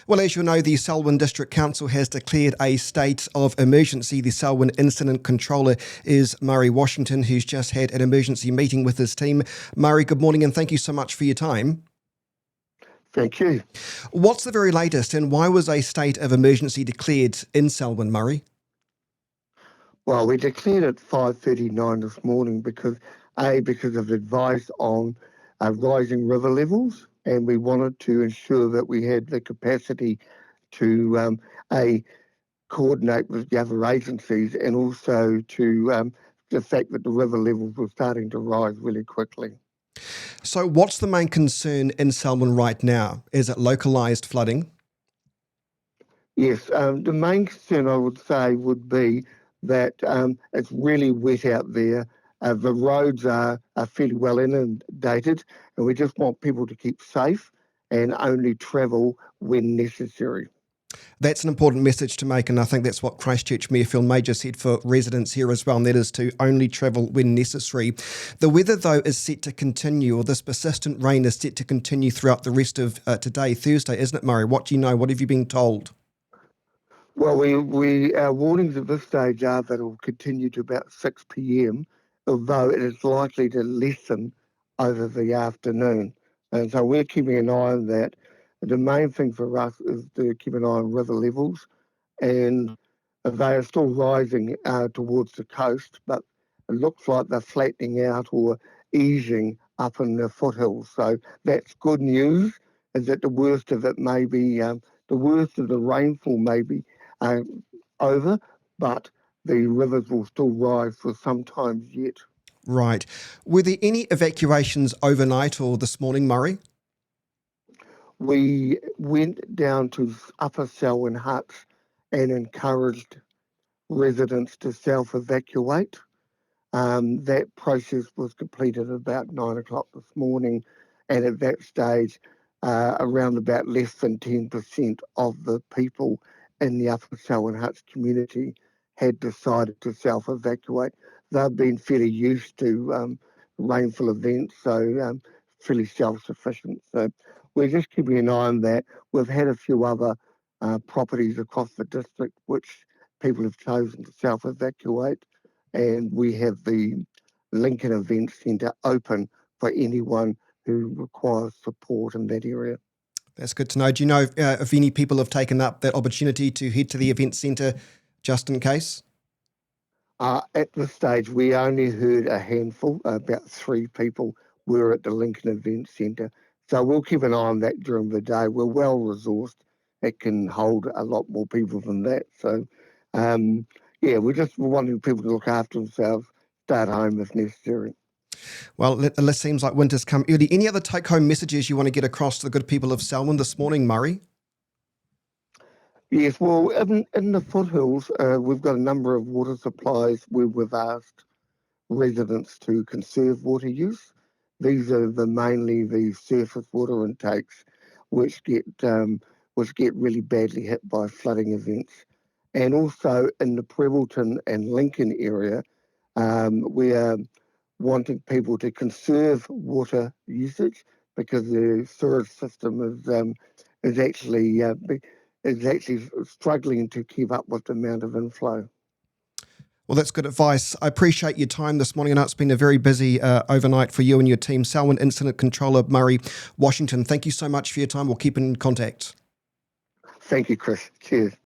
Well, as you know, the Selwyn District Council has declared a state of emergency. The Selwyn Incident Controller is Murray Washington, who's just had an emergency meeting with his team. Murray, good morning and thank you so much for your time. Thank you. What's the very latest and why was a state of emergency declared in Selwyn, Murray? Well, we declared at 5:39 this morning because of advice on rising river levels, and we wanted to ensure that we had the capacity to a coordinate with the other agencies, and also to the fact that the river levels were starting to rise really quickly. So what's the main concern in Selwyn right now? Is it localised flooding? Yes, the main concern I would say would be that it's really wet out there. The roads are fairly well inundated, and we just want people to keep safe and only travel when necessary. That's an important message to make, and I think that's what Christchurch Mayor Phil Major said for residents here as well, and that is to only travel when necessary. The weather, though, is set to continue, or this persistent rain is set to continue throughout the rest of today, Thursday, isn't it, Murray? What do you know? What have you been told? Well, our warnings at this stage are that it will continue to about 6 p.m, although it is likely to lessen over the afternoon. And so we're keeping an eye on that. The main thing for us is to keep an eye on river levels, and they are still rising towards the coast, but it looks like they're flattening out or easing up in the foothills. So that's good news, is that the worst of it may be, the worst of the rainfall may be uh, over, but the rivers will still rise for some time yet. Right. Were there any evacuations overnight or this morning, Murray? We went down to Upper Selwyn huts and encouraged residents to self-evacuate. That process was completed at about 9 o'clock this morning, and at that stage, around about less than 10% of the people in the Upper Selwyn Huts community had decided to self-evacuate. They've been fairly used to rainfall events, so fairly self-sufficient. So we're just keeping an eye on that. We've had a few other properties across the district which people have chosen to self-evacuate, and we have the Lincoln Event Centre open for anyone who requires support in that area. That's good to know. Do you know if any people have taken up that opportunity to head to the event centre just in case? At this stage, we only heard a handful, about 3 people were at the Lincoln Event Centre. So we'll keep an eye on that during the day. We're well resourced. It can hold a lot more people than that. So, yeah, we're just wanting people to look after themselves, stay at home if necessary. Well, it seems like winter's come early. Any other take-home messages you want to get across to the good people of Selwyn this morning, Murray? Yes, well, in the foothills, we've got a number of water supplies where we've asked residents to conserve water use. These are mainly the surface water intakes, which get really badly hit by flooding events. And also in the Prebbleton and Lincoln area, we are wanting people to conserve water usage because the sewage system is actually struggling to keep up with the amount of inflow. Well, that's good advice. I appreciate your time this morning. I know it's been a very busy overnight for you and your team. Selwyn Incident Controller Murray Washington, thank you so much for your time. We'll keep in contact. Thank you, Chris. Cheers.